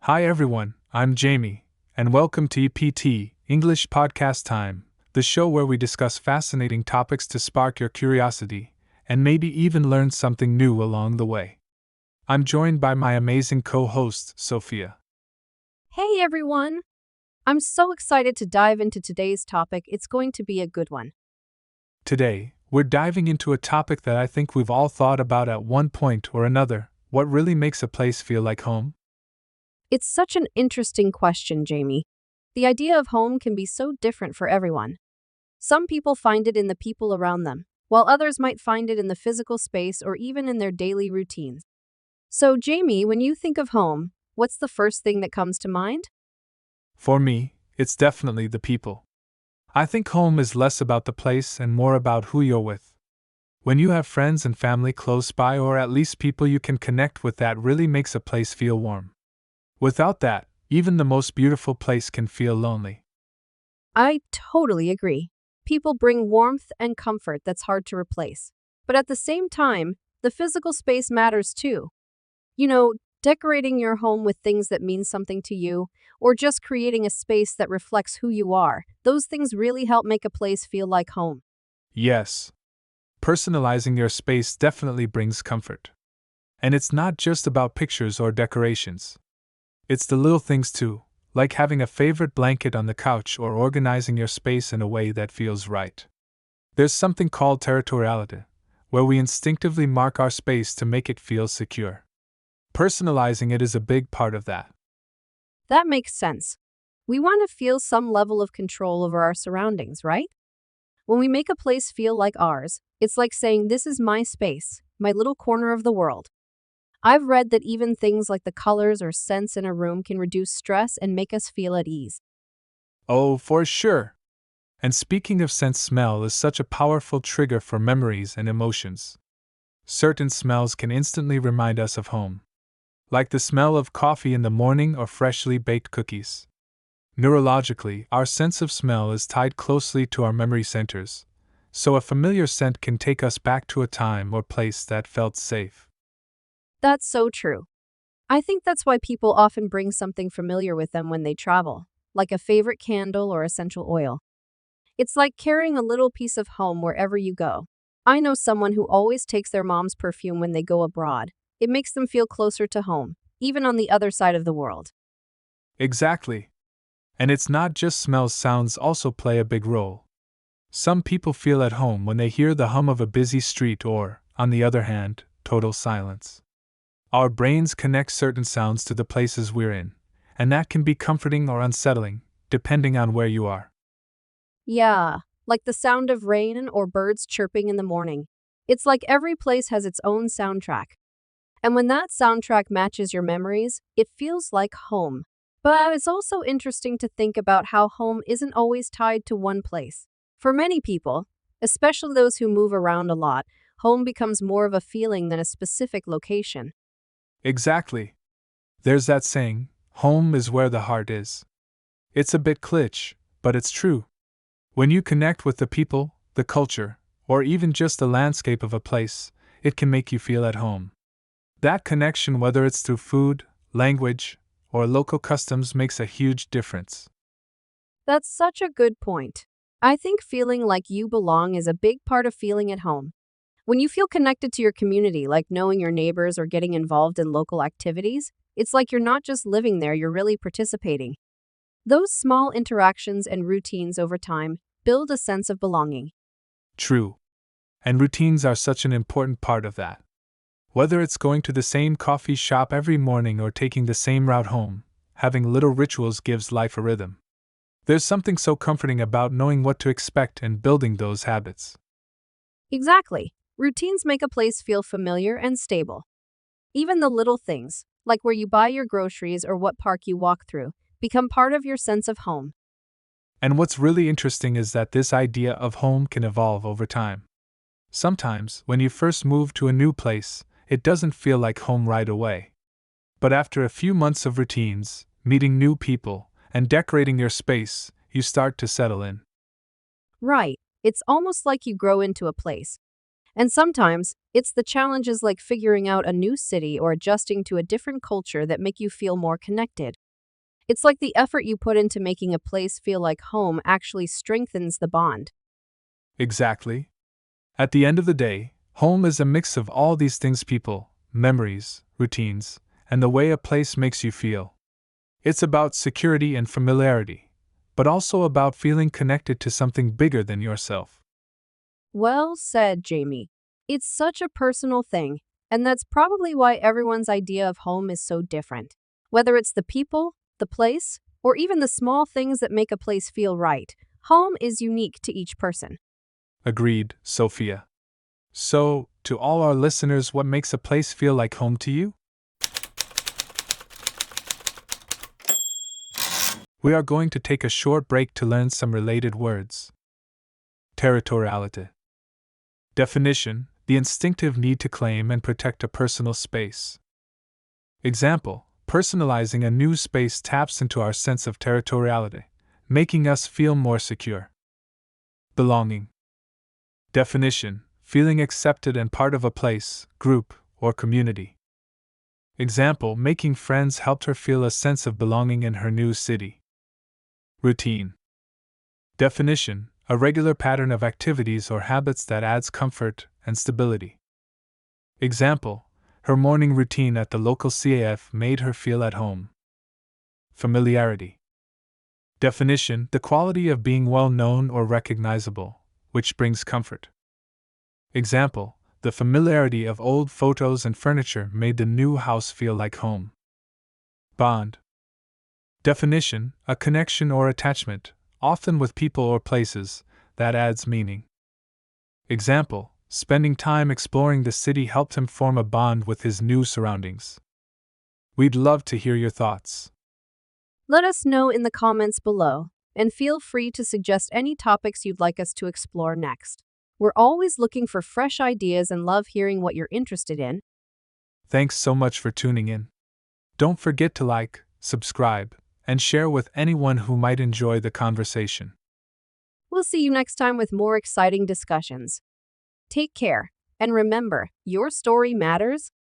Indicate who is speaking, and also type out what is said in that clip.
Speaker 1: Hi everyone, I'm Jamie, and welcome to EPT, English Podcast Time, the show where we discuss fascinating topics to spark your curiosity, and maybe even learn something new along the way. I'm joined by my amazing co-host, Sophia.
Speaker 2: Hey everyone! I'm so excited to dive into today's topic. It's going to be a good one.
Speaker 1: Today, we're diving into a topic that I think we've all thought about at one point or another: what really makes a place feel like home?
Speaker 2: It's such an interesting question, Jamie. The idea of home can be so different for everyone. Some people find it in the people around them, while others might find it in the physical space or even in their daily routines. So, Jamie, when you think of home, what's the first thing that comes to mind?
Speaker 1: For me, it's definitely the people. I think home is less about the place and more about who you're with. When you have friends and family close by, or at least people you can connect with, that really makes a place feel warm. Without that, even the most beautiful place can feel lonely.
Speaker 2: I totally agree. People bring warmth and comfort that's hard to replace. But at the same time, the physical space matters too. Decorating your home with things that mean something to you, or just creating a space that reflects who you are, those things really help make a place feel like home.
Speaker 1: Yes, personalizing your space definitely brings comfort. And it's not just about pictures or decorations. It's the little things too, like having a favorite blanket on the couch or organizing your space in a way that feels right. There's something called territoriality, where we instinctively mark our space to make it feel secure. Personalizing it is a big part of that.
Speaker 2: That makes sense. We want to feel some level of control over our surroundings, right? When we make a place feel like ours, it's like saying, "This is my space, my little corner of the world." I've read that even things like the colors or scents in a room can reduce stress and make us feel at ease.
Speaker 1: Oh, for sure. And speaking of scent, smell is such a powerful trigger for memories and emotions. Certain smells can instantly remind us of home, like the smell of coffee in the morning or freshly baked cookies. Neurologically, our sense of smell is tied closely to our memory centers, so a familiar scent can take us back to a time or place that felt safe.
Speaker 2: That's so true. I think that's why people often bring something familiar with them when they travel, like a favorite candle or essential oil. It's like carrying a little piece of home wherever you go. I know someone who always takes their mom's perfume when they go abroad. It makes them feel closer to home, even on the other side of the world.
Speaker 1: Exactly. And it's not just smells, sounds also play a big role. Some people feel at home when they hear the hum of a busy street or, on the other hand, total silence. Our brains connect certain sounds to the places we're in, and that can be comforting or unsettling, depending on where you are.
Speaker 2: Yeah, like the sound of rain or birds chirping in the morning. It's like every place has its own soundtrack. And when that soundtrack matches your memories, it feels like home. But it's also interesting to think about how home isn't always tied to one place. For many people, especially those who move around a lot, home becomes more of a feeling than a specific location.
Speaker 1: Exactly. There's that saying, home is where the heart is. It's a bit cliché, but it's true. When you connect with the people, the culture, or even just the landscape of a place, it can make you feel at home. That connection, whether it's through food, language, or local customs, makes a huge difference.
Speaker 2: That's such a good point. I think feeling like you belong is a big part of feeling at home. When you feel connected to your community, like knowing your neighbors or getting involved in local activities, it's like you're not just living there, you're really participating. Those small interactions and routines over time build a sense of belonging.
Speaker 1: True. And routines are such an important part of that. Whether it's going to the same coffee shop every morning or taking the same route home, having little rituals gives life a rhythm. There's something so comforting about knowing what to expect and building those habits.
Speaker 2: Exactly. Routines make a place feel familiar and stable. Even the little things, like where you buy your groceries or what park you walk through, become part of your sense of home.
Speaker 1: And what's really interesting is that this idea of home can evolve over time. Sometimes, when you first move to a new place, it doesn't feel like home right away. But after a few months of routines, meeting new people, and decorating your space, you start to settle in.
Speaker 2: Right. It's almost like you grow into a place. And sometimes, it's the challenges like figuring out a new city or adjusting to a different culture that make you feel more connected. It's like the effort you put into making a place feel like home actually strengthens the bond.
Speaker 1: Exactly. At the end of the day, home is a mix of all these things: people, memories, routines, and the way a place makes you feel. It's about security and familiarity, but also about feeling connected to something bigger than yourself.
Speaker 2: Well said, Jamie. It's such a personal thing, and that's probably why everyone's idea of home is so different. Whether it's the people, the place, or even the small things that make a place feel right, home is unique to each person.
Speaker 1: Agreed, Sophia. So, to all our listeners, what makes a place feel like home to you? We are going to take a short break to learn some related words. Territoriality. Definition: the instinctive need to claim and protect a personal space. Example: personalizing a new space taps into our sense of territoriality, making us feel more secure. Belonging. Definition: feeling accepted and part of a place, group, or community. Example: making friends helped her feel a sense of belonging in her new city. Routine. Definition: a regular pattern of activities or habits that adds comfort and stability. Example: her morning routine at the local CAF made her feel at home. Familiarity. Definition: the quality of being well known or recognizable, which brings comfort. Example: the familiarity of old photos and furniture made the new house feel like home. Bond. Definition: a connection or attachment, often with people or places, that adds meaning. Example: spending time exploring the city helped him form a bond with his new surroundings. We'd love to hear your thoughts.
Speaker 2: Let us know in the comments below, and feel free to suggest any topics you'd like us to explore next. We're always looking for fresh ideas and love hearing what you're interested in.
Speaker 1: Thanks so much for tuning in. Don't forget to like, subscribe, and share with anyone who might enjoy the conversation.
Speaker 2: We'll see you next time with more exciting discussions. Take care, and remember, your story matters,